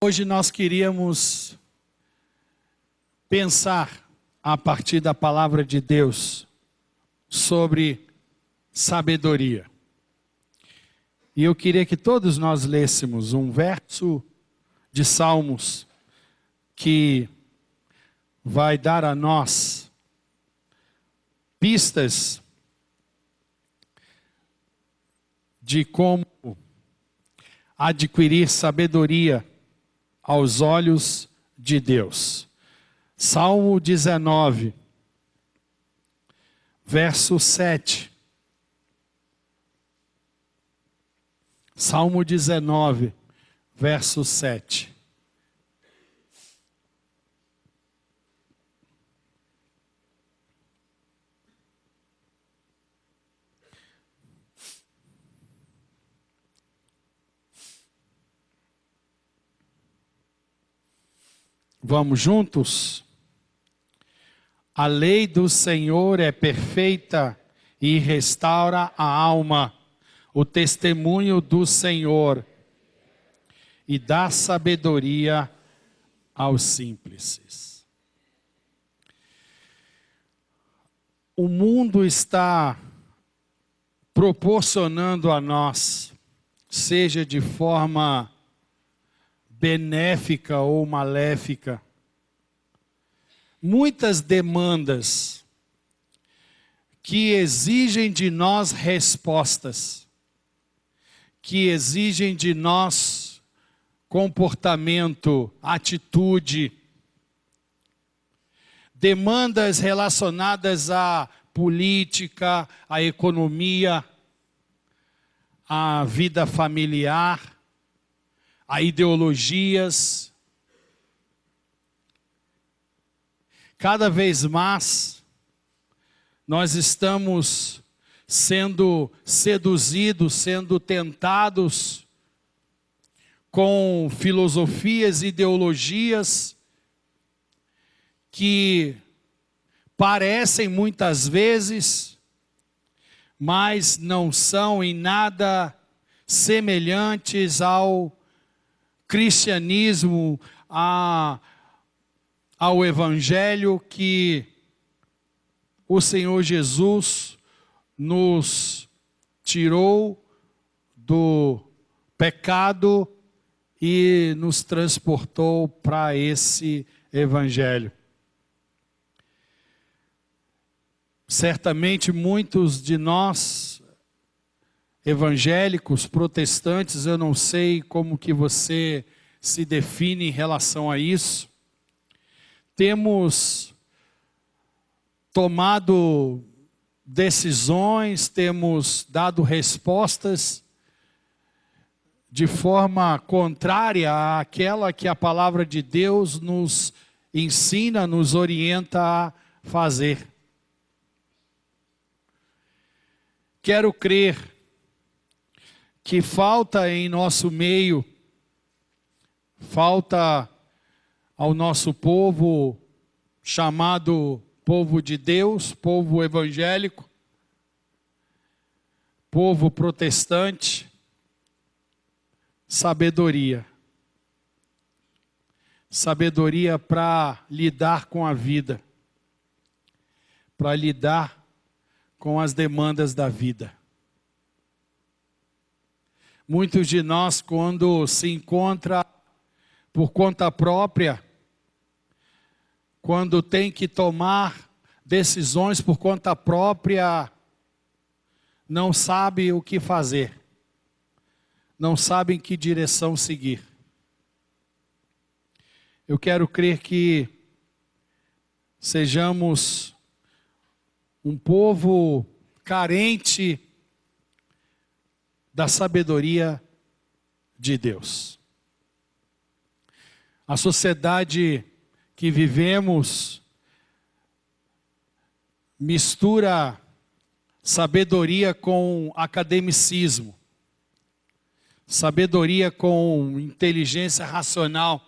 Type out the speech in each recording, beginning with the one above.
Hoje nós queríamos pensar, a partir da palavra de Deus, sobre sabedoria. E eu queria que todos nós lêssemos um verso de Salmos que vai dar a nós pistas de como adquirir sabedoria aos olhos de Deus. Salmo 19, verso 7. Salmo 19, verso 7. Vamos juntos? A lei do Senhor é perfeita e restaura a alma. O testemunho do Senhor e dá sabedoria aos simples. O mundo está proporcionando a nós, seja de forma benéfica ou maléfica, muitas demandas que exigem de nós respostas, que exigem de nós comportamento, atitude, demandas relacionadas à política, à economia, à vida familiar, a ideologias. Cada vez mais nós estamos sendo seduzidos, sendo tentados com filosofias, ideologias que parecem muitas vezes, mas não são em nada semelhantes ao cristianismo, ao evangelho que o Senhor Jesus nos tirou do pecado e nos transportou para esse evangelho. Certamente muitos de nós, evangélicos, protestantes, eu não sei como que você se define em relação a isso, temos tomado decisões, temos dado respostas de forma contrária àquela que a palavra de Deus nos ensina, nos orienta a fazer. Quero crer que falta em nosso meio, falta ao nosso povo chamado povo de Deus, povo evangélico, povo protestante, sabedoria. Sabedoria para lidar com a vida, para lidar com as demandas da vida. Muitos de nós, quando se encontra por conta própria, quando tem que tomar decisões por conta própria, não sabe o que fazer, não sabe em que direção seguir. Eu quero crer que sejamos um povo carente da sabedoria de Deus. A sociedade que vivemos mistura sabedoria com academicismo, sabedoria com inteligência racional.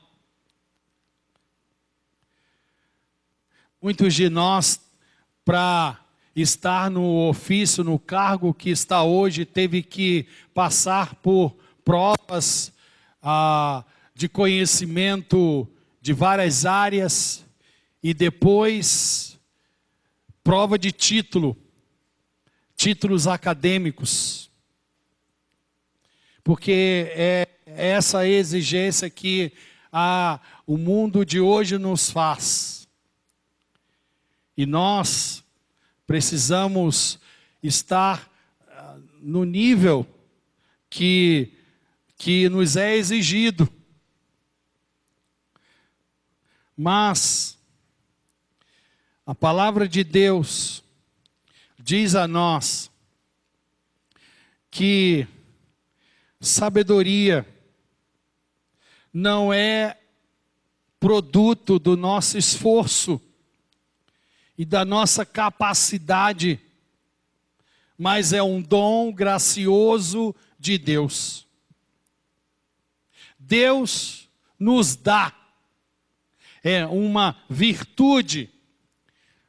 Muitos de nós, para estar no ofício, no cargo que está hoje, teve que passar por provas de conhecimento de várias áreas e depois prova de títulos acadêmicos. Porque é essa a exigência que o mundo de hoje nos faz. E nós precisamos estar no nível que nos é exigido. Mas a palavra de Deus diz a nós que sabedoria não é produto do nosso esforço e da nossa capacidade, mas é um dom gracioso de Deus. Deus nos dá, é uma virtude,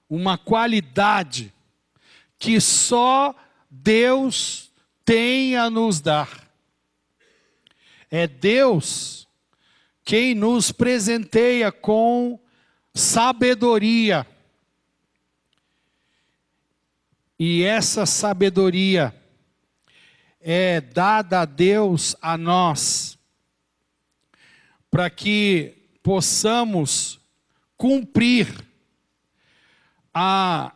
uma qualidade que só Deus tem a nos dar. É Deus quem nos presenteia com sabedoria. E essa sabedoria é dada a Deus a nós, para que possamos cumprir a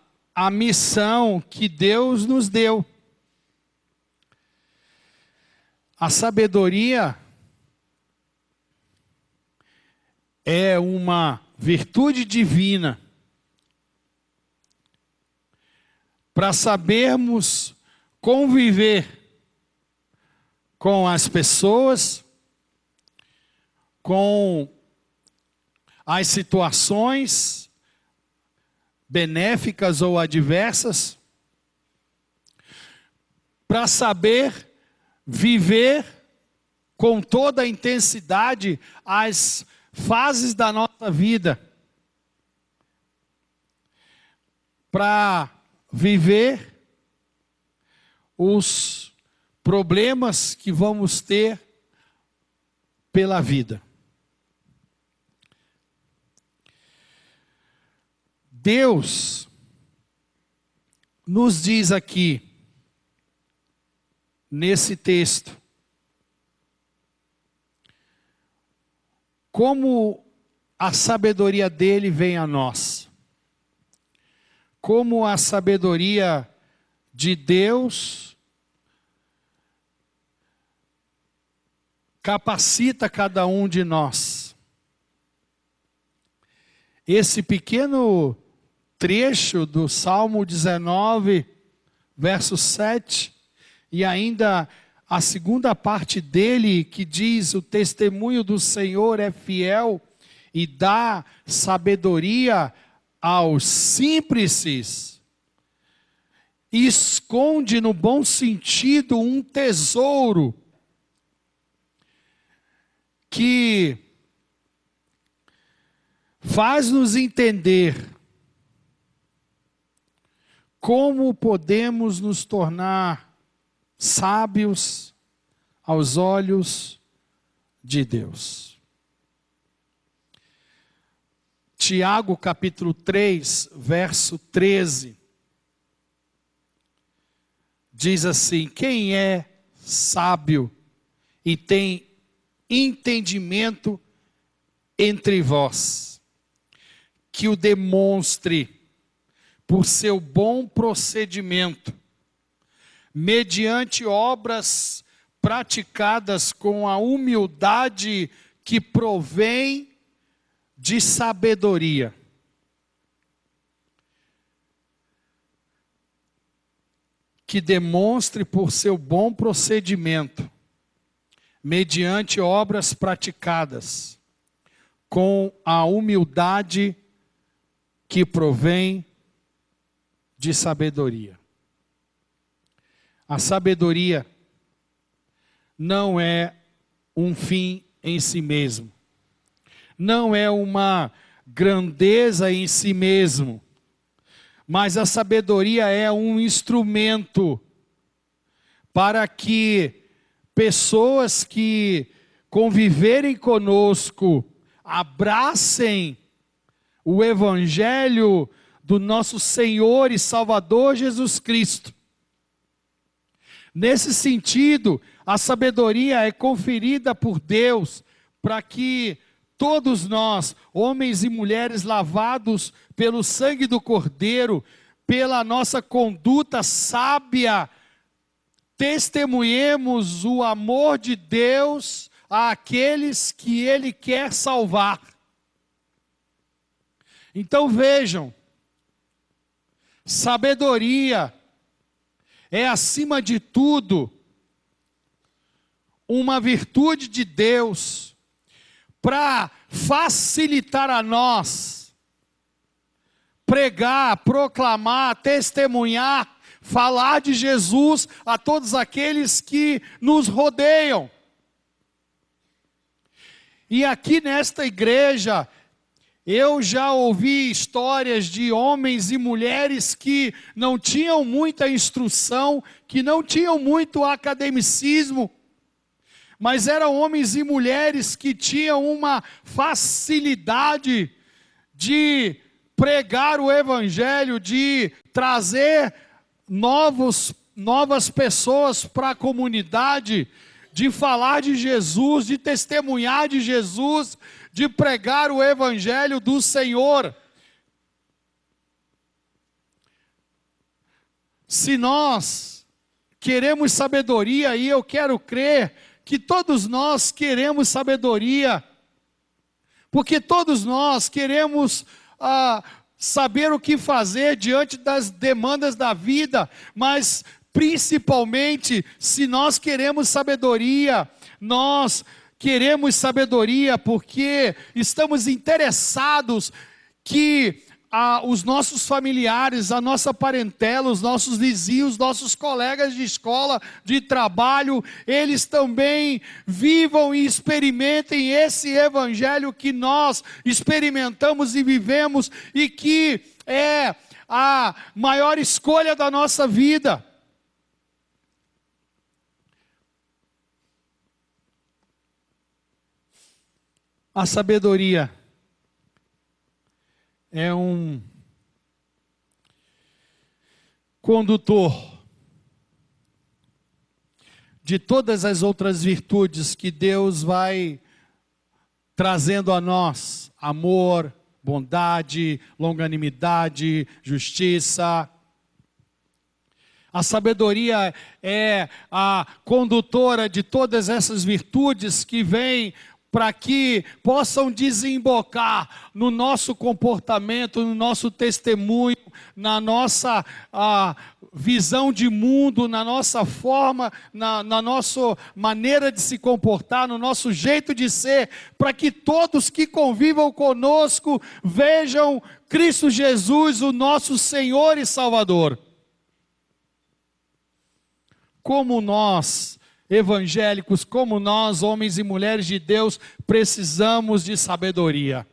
missão que Deus nos deu. A sabedoria é uma virtude divina para sabermos conviver com as pessoas, com as situações benéficas ou adversas, para saber viver com toda a intensidade as fases da nossa vida, para viver os problemas que vamos ter pela vida. Deus nos diz aqui, nesse texto, como a sabedoria dele vem a nós. Como a sabedoria de Deus capacita cada um de nós. Esse pequeno trecho do Salmo 19, verso 7, e ainda a segunda parte dele, que diz: o testemunho do Senhor é fiel e dá sabedoria aos simples, esconde no bom sentido um tesouro que faz-nos entender como podemos nos tornar sábios aos olhos de Deus. Tiago capítulo 3, verso 13, diz assim: quem é sábio e tem entendimento entre vós, que o demonstre por seu bom procedimento, mediante obras praticadas com a humildade que provém de sabedoria. Que demonstre por seu bom procedimento, mediante obras praticadas com a humildade que provém de sabedoria. A sabedoria não é um fim em si mesmo, não é uma grandeza em si mesmo, mas a sabedoria é um instrumento para que pessoas que conviverem conosco, abracem o Evangelho do nosso Senhor e Salvador Jesus Cristo. Nesse sentido, a sabedoria é conferida por Deus para que todos nós, homens e mulheres lavados pelo sangue do Cordeiro, pela nossa conduta sábia, testemunhemos o amor de Deus àqueles que Ele quer salvar. Então vejam, sabedoria é, acima de tudo, uma virtude de Deus para facilitar a nós pregar, proclamar, testemunhar, falar de Jesus a todos aqueles que nos rodeiam. E aqui nesta igreja, eu já ouvi histórias de homens e mulheres que não tinham muita instrução, que não tinham muito academicismo, mas eram homens e mulheres que tinham uma facilidade de pregar o Evangelho, de trazer novas pessoas para a comunidade, de falar de Jesus, de testemunhar de Jesus, de pregar o Evangelho do Senhor. Se nós queremos sabedoria, e eu quero crer que todos nós queremos sabedoria, porque todos nós queremos saber o que fazer diante das demandas da vida, mas principalmente, se nós queremos sabedoria, nós queremos sabedoria porque estamos interessados que os nossos familiares, a nossa parentela, os nossos vizinhos, nossos colegas de escola, de trabalho, eles também vivam e experimentem esse Evangelho que nós experimentamos e vivemos e que é a maior escolha da nossa vida. A sabedoria é um condutor de todas as outras virtudes que Deus vai trazendo a nós: amor, bondade, longanimidade, justiça. A sabedoria é a condutora de todas essas virtudes que vêm para que possam desembocar no nosso comportamento, no nosso testemunho, na nossa visão de mundo, na nossa forma, na nossa maneira de se comportar, no nosso jeito de ser, para que todos que convivam conosco vejam Cristo Jesus, o nosso Senhor e Salvador. Como nós, evangélicos, como nós, homens e mulheres de Deus, precisamos de sabedoria.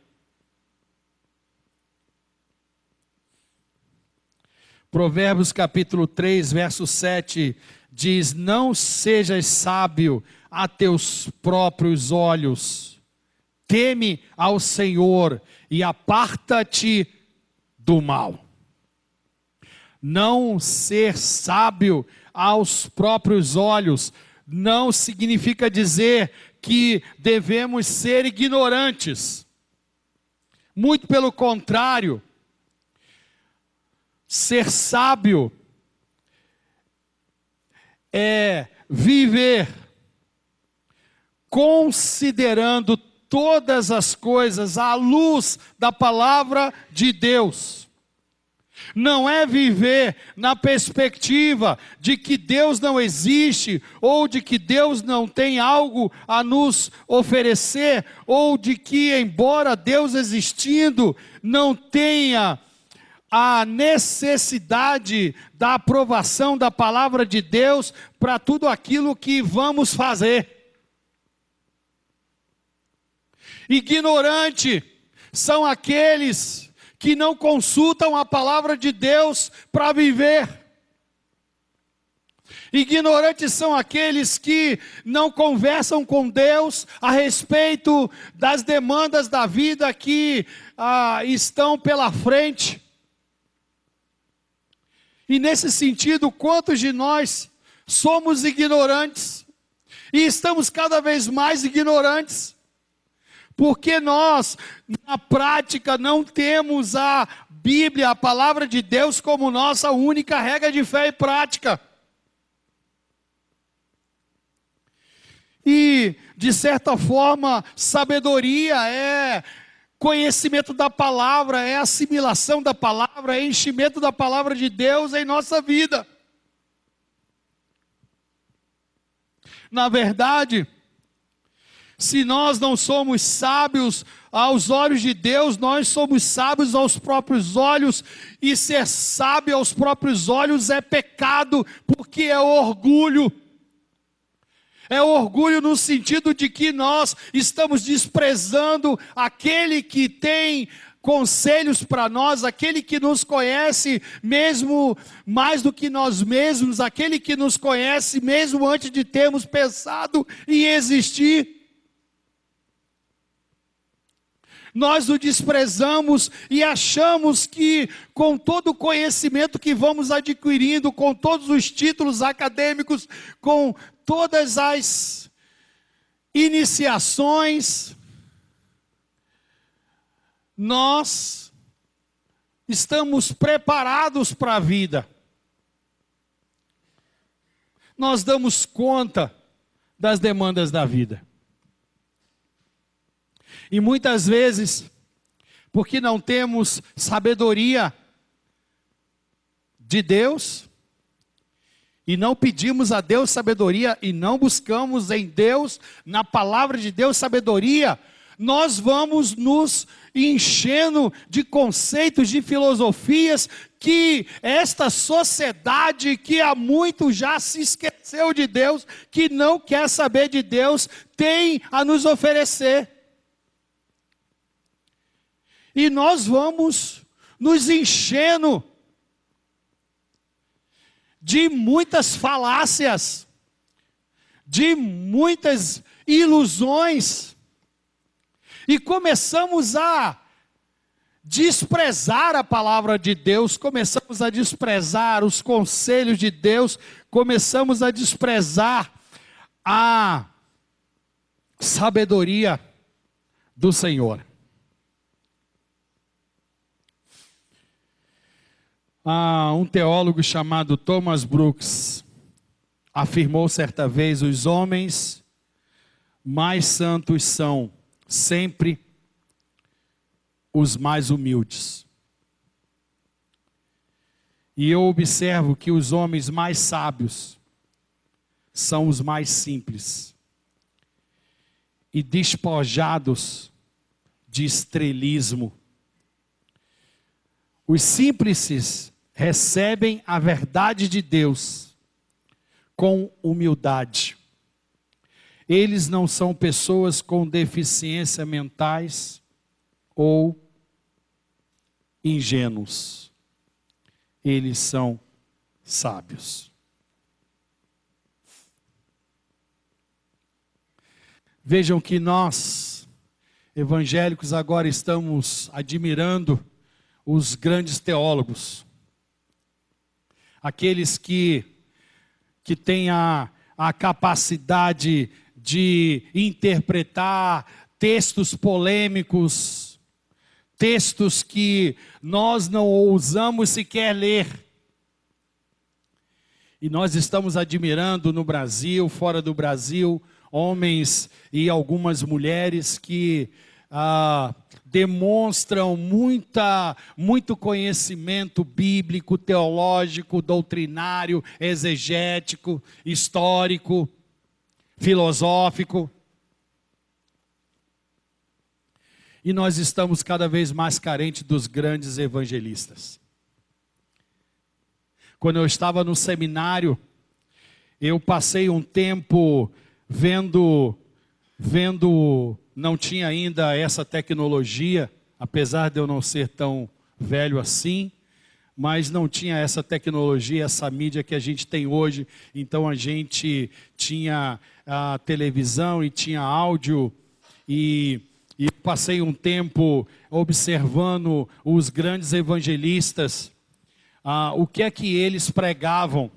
Provérbios capítulo 3, verso 7, diz: não sejas sábio a teus próprios olhos, teme ao Senhor e aparta-te do mal. Não ser sábio aos próprios olhos não significa dizer que devemos ser ignorantes. Muito pelo contrário, ser sábio é viver considerando todas as coisas à luz da palavra de Deus. Não é viver na perspectiva de que Deus não existe, ou de que Deus não tem algo a nos oferecer, ou de que, embora Deus existindo, não tenha a necessidade da aprovação da palavra de Deus para tudo aquilo que vamos fazer. Ignorante são aqueles que não consultam a palavra de Deus para viver. Ignorantes são aqueles que não conversam com Deus a respeito das demandas da vida que estão pela frente. E nesse sentido, quantos de nós somos ignorantes? E estamos cada vez mais ignorantes, porque nós, na prática, não temos a Bíblia, a palavra de Deus, como nossa única regra de fé e prática. E, de certa forma, sabedoria é conhecimento da palavra, é assimilação da palavra, é enchimento da palavra de Deus em nossa vida. Na verdade, se nós não somos sábios aos olhos de Deus, nós somos sábios aos próprios olhos, e ser sábio aos próprios olhos é pecado, porque é orgulho. É orgulho no sentido de que nós estamos desprezando aquele que tem conselhos para nós, aquele que nos conhece mesmo mais do que nós mesmos, aquele que nos conhece mesmo antes de termos pensado em existir. Nós o desprezamos e achamos que com todo o conhecimento que vamos adquirindo, com todos os títulos acadêmicos, com todas as iniciações, nós estamos preparados para a vida. Nós damos conta das demandas da vida. E muitas vezes, porque não temos sabedoria de Deus, e não pedimos a Deus sabedoria, e não buscamos em Deus, na palavra de Deus, sabedoria, nós vamos nos enchendo de conceitos, de filosofias, que esta sociedade que há muito já se esqueceu de Deus, que não quer saber de Deus, tem a nos oferecer. E nós vamos nos enchendo de muitas falácias, de muitas ilusões, e começamos a desprezar a palavra de Deus, começamos a desprezar os conselhos de Deus, começamos a desprezar a sabedoria do Senhor. Um teólogo chamado Thomas Brooks afirmou certa vez: os homens mais santos são sempre os mais humildes. E eu observo que os homens mais sábios são os mais simples e despojados de estrelismo. Os simples recebem a verdade de Deus com humildade. Eles não são pessoas com deficiência mentais ou ingênuos. Eles são sábios. Vejam que nós, evangélicos, agora estamos admirando os grandes teólogos, aqueles que têm a capacidade de interpretar textos polêmicos, textos que nós não ousamos sequer ler. E nós estamos admirando no Brasil, fora do Brasil, homens e algumas mulheres que demonstram muito conhecimento bíblico, teológico, doutrinário, exegético, histórico, filosófico. E nós estamos cada vez mais carentes dos grandes evangelistas. Quando eu estava no seminário, eu passei um tempo vendo, não tinha ainda essa tecnologia, apesar de eu não ser tão velho assim, mas não tinha essa tecnologia, essa mídia que a gente tem hoje. Então a gente tinha a televisão e tinha áudio, e passei um tempo observando os grandes evangelistas, o que é que eles pregavam,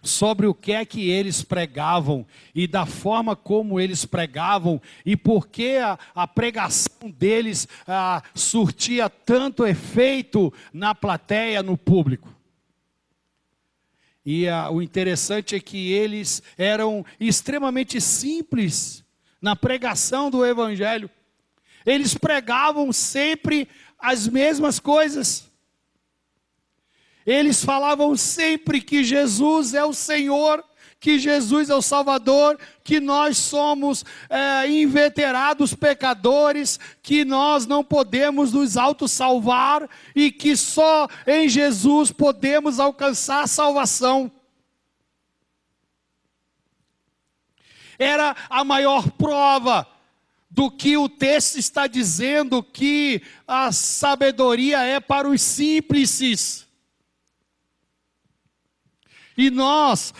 sobre o que é que eles pregavam e da forma como eles pregavam e por que a pregação deles surtia tanto efeito na plateia, no público. E o interessante é que eles eram extremamente simples na pregação do evangelho. Eles pregavam sempre as mesmas coisas. Eles falavam sempre que Jesus é o Senhor, que Jesus é o Salvador, que nós somos inveterados pecadores, que nós não podemos nos autossalvar e que só em Jesus podemos alcançar a salvação. Era a maior prova do que o texto está dizendo, que a sabedoria é para os simples. E nosso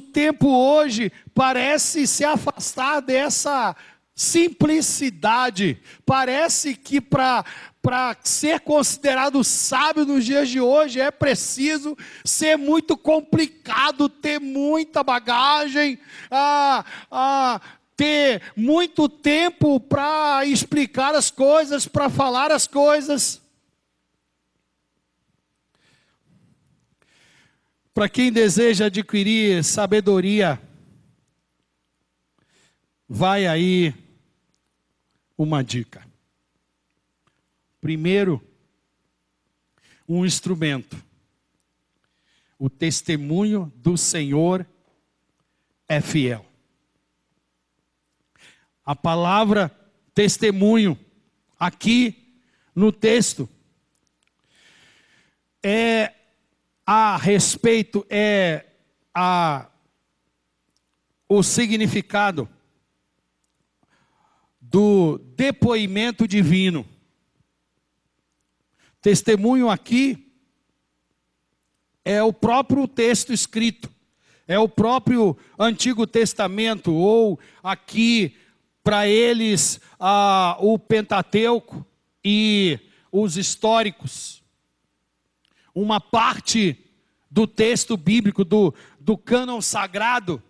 tempo hoje parece se afastar dessa simplicidade. Parece que para ser considerado sábio nos dias de hoje é preciso ser muito complicado, ter muita bagagem, ter muito tempo para explicar as coisas, para falar as coisas. Para quem deseja adquirir sabedoria, vai aí uma dica. Primeiro, um instrumento. O testemunho do Senhor é fiel. A palavra testemunho, aqui no texto, o significado do depoimento divino. Testemunho aqui é o próprio texto escrito, é o próprio Antigo Testamento, ou aqui para eles o Pentateuco e os históricos. Uma parte do texto bíblico, do cânon sagrado,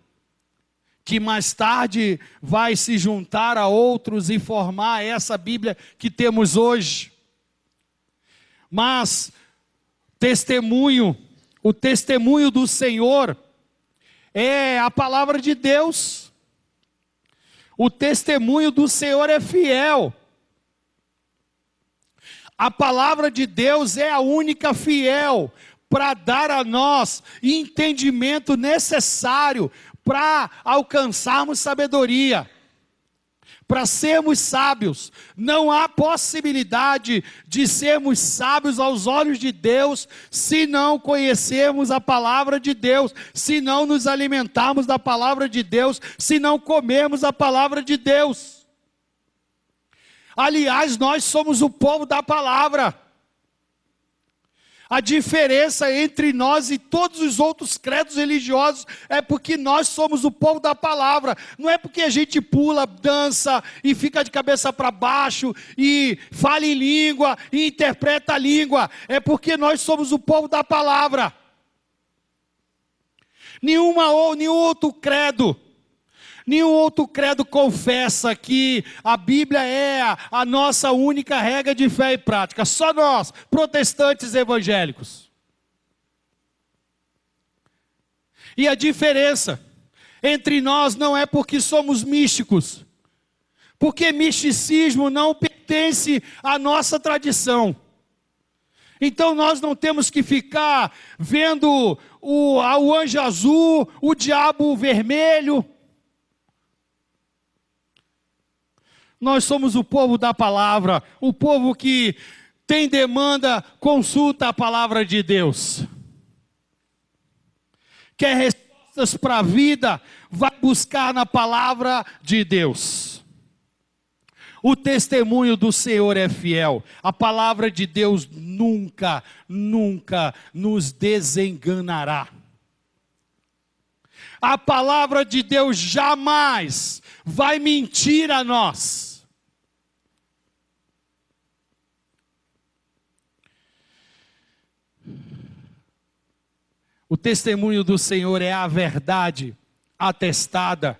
que mais tarde vai se juntar a outros e formar essa Bíblia que temos hoje. Mas o testemunho do Senhor é a palavra de Deus. O testemunho do Senhor é fiel. A palavra de Deus é a única fiel para dar a nós entendimento necessário para alcançarmos sabedoria, para sermos sábios. Não há possibilidade de sermos sábios aos olhos de Deus se não conhecermos a palavra de Deus, se não nos alimentarmos da palavra de Deus, se não comermos a palavra de Deus. Aliás, nós somos o povo da palavra. A diferença entre nós e todos os outros credos religiosos é porque nós somos o povo da palavra. Não é porque a gente pula, dança e fica de cabeça para baixo e fala em língua e interpreta a língua. É porque nós somos o povo da palavra. Nenhum outro credo confessa que a Bíblia é a nossa única regra de fé e prática. Só nós, protestantes evangélicos. E a diferença entre nós não é porque somos místicos, porque misticismo não pertence à nossa tradição. Então nós não temos que ficar vendo o anjo azul, o diabo vermelho. Nós somos o povo da palavra, o povo que tem demanda, consulta a palavra de Deus. Quer respostas para a vida, vai buscar na palavra de Deus. O testemunho do Senhor é fiel. A palavra de Deus nunca, nunca nos desenganará. A palavra de Deus jamais vai mentir a nós. O testemunho do Senhor é a verdade atestada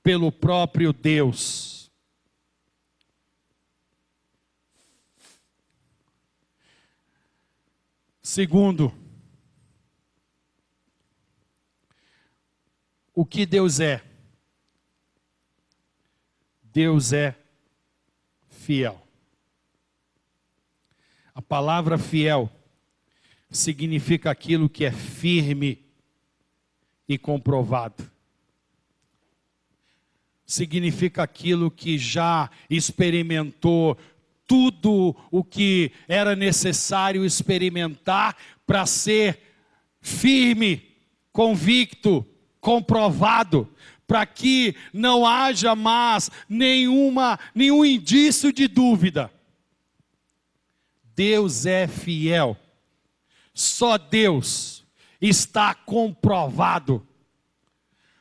pelo próprio Deus. Segundo, o que Deus é? Deus é fiel. A palavra fiel significa aquilo que é firme e comprovado. Significa aquilo que já experimentou tudo o que era necessário experimentar para ser firme, convicto, comprovado, para que não haja mais nenhum indício de dúvida. Deus é fiel. Só Deus está comprovado.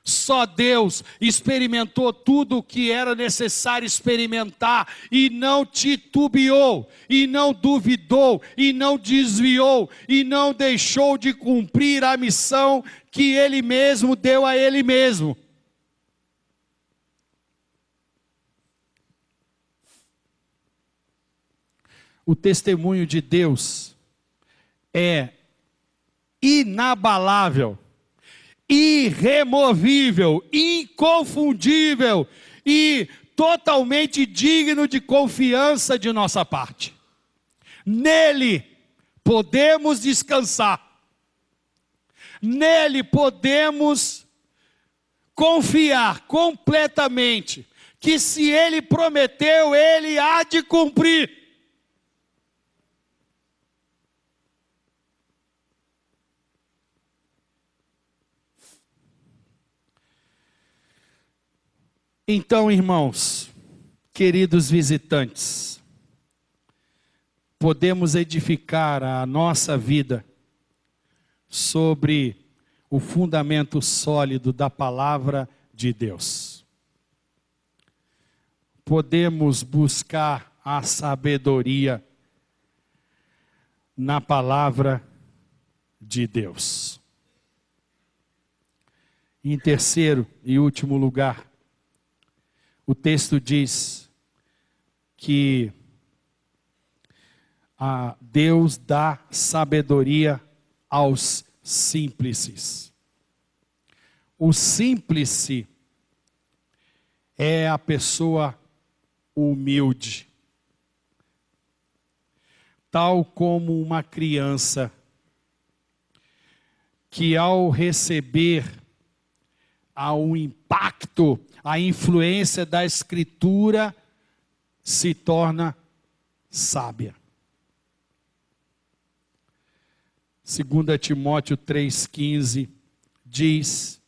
Só Deus experimentou tudo o que era necessário experimentar e não titubeou, e não duvidou, e não desviou, e não deixou de cumprir a missão que Ele mesmo deu a Ele mesmo. O testemunho de Deus é inabalável, irremovível, inconfundível e totalmente digno de confiança de nossa parte. Nele podemos descansar. Nele podemos confiar completamente que se Ele prometeu, Ele há de cumprir. Então, irmãos, queridos visitantes, podemos edificar a nossa vida sobre o fundamento sólido da palavra de Deus. Podemos buscar a sabedoria na palavra de Deus. Em terceiro e último lugar, o texto diz que Deus dá sabedoria aos simples. O simples é a pessoa humilde, tal como uma criança que ao receber um impacto, a influência da Escritura, se torna sábia. 2 Timóteo 3,15 diz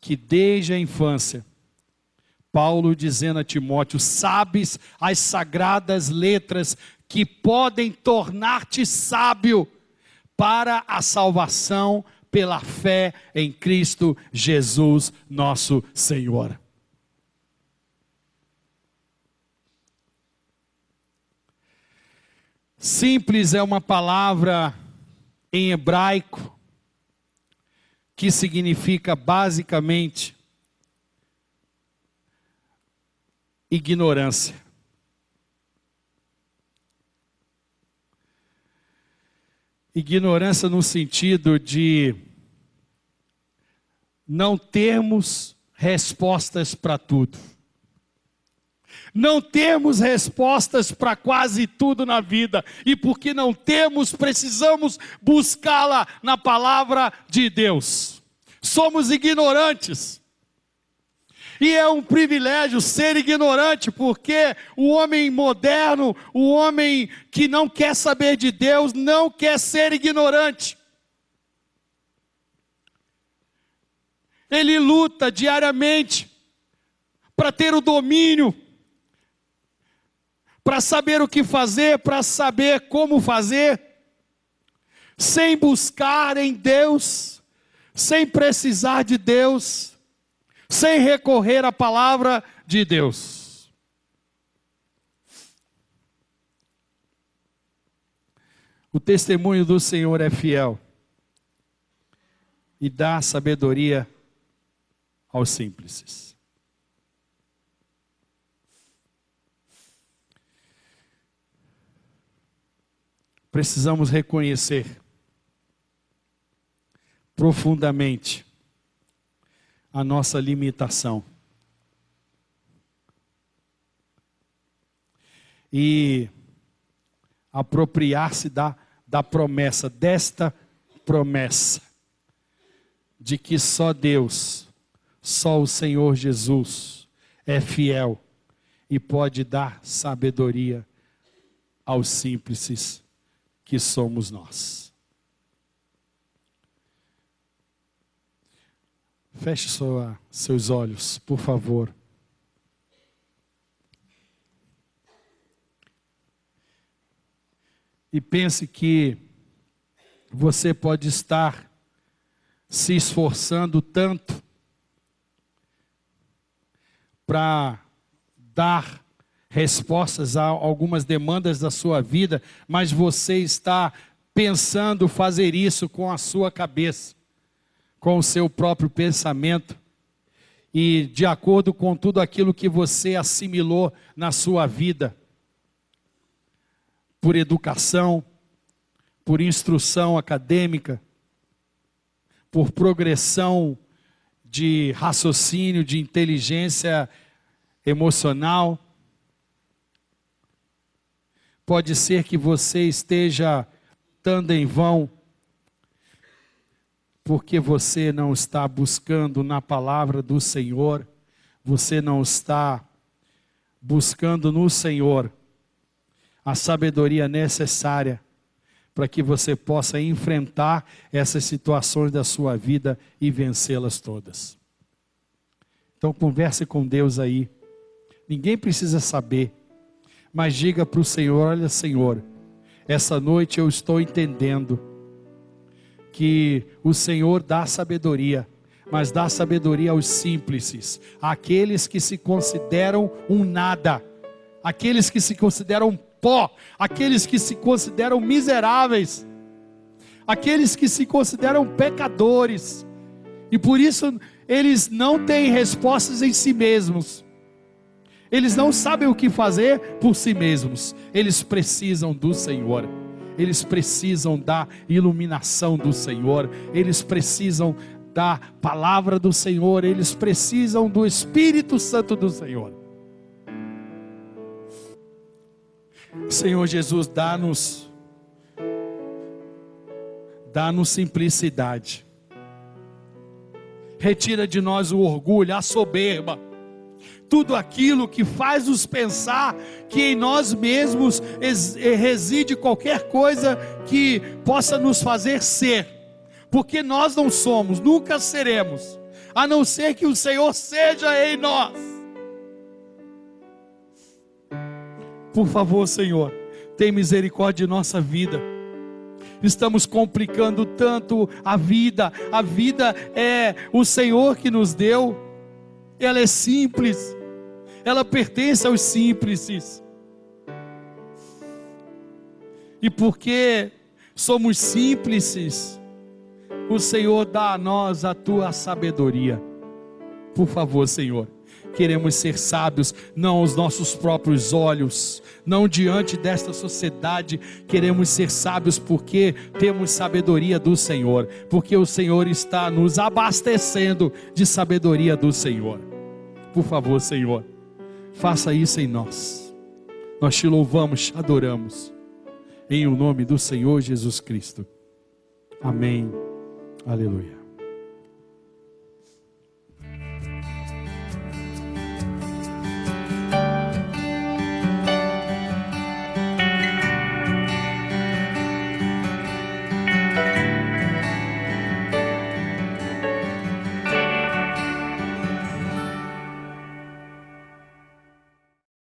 que desde a infância, Paulo dizendo a Timóteo, sabes as sagradas letras que podem tornar-te sábio para a salvação pela fé em Cristo Jesus, nosso Senhor. Simples é uma palavra em hebraico que significa basicamente ignorância. Ignorância no sentido de não termos respostas para tudo. Não temos respostas para quase tudo na vida. E porque não temos, precisamos buscá-la na palavra de Deus. Somos ignorantes. E é um privilégio ser ignorante, porque o homem moderno, o homem que não quer saber de Deus, não quer ser ignorante. Ele luta diariamente para ter o domínio para saber o que fazer, para saber como fazer, sem buscar em Deus, sem precisar de Deus, sem recorrer à palavra de Deus. O testemunho do Senhor é fiel e dá sabedoria aos simples. Precisamos reconhecer profundamente a nossa limitação. E apropriar-se da promessa, desta promessa, de que só Deus, só o Senhor Jesus é fiel e pode dar sabedoria aos simples que somos nós. Feche seus olhos, por favor. E pense que você pode estar se esforçando tanto para dar respostas a algumas demandas da sua vida, mas você está pensando fazer isso com a sua cabeça, com o seu próprio pensamento e de acordo com tudo aquilo que você assimilou na sua vida, por educação, por instrução acadêmica, por progressão de raciocínio, de inteligência emocional. Pode ser que você esteja lutando em vão, porque você não está buscando na palavra do Senhor, você não está buscando no Senhor a sabedoria necessária para que você possa enfrentar essas situações da sua vida e vencê-las todas. Então converse com Deus aí. Ninguém precisa saber, mas diga para o Senhor: olha, Senhor, essa noite eu estou entendendo que o Senhor dá sabedoria, mas dá sabedoria aos simples, àqueles que se consideram um nada, aqueles que se consideram pó, aqueles que se consideram miseráveis, aqueles que se consideram pecadores, e por isso eles não têm respostas em si mesmos, eles não sabem o que fazer por si mesmos, eles precisam do Senhor, eles precisam da iluminação do Senhor, eles precisam da palavra do Senhor, eles precisam do Espírito Santo do Senhor. Senhor Jesus, dá-nos simplicidade, retira de nós o orgulho, a soberba, tudo aquilo que faz nos pensar que em nós mesmos reside qualquer coisa que possa nos fazer ser, porque nós não somos, nunca seremos, a não ser que o Senhor seja em nós. Por favor, Senhor, tem misericórdia de nossa vida. Estamos complicando tanto a vida é o Senhor que nos deu, ela é simples, ela pertence aos simples, e porque somos simples, o Senhor dá a nós a tua sabedoria. Por favor, Senhor, queremos ser sábios, não aos nossos próprios olhos, não diante desta sociedade. Queremos ser sábios porque temos sabedoria do Senhor, porque o Senhor está nos abastecendo de sabedoria do Senhor. Por favor, Senhor, faça isso em nós. Nós te louvamos, te adoramos, em o nome do Senhor Jesus Cristo. Amém. Aleluia.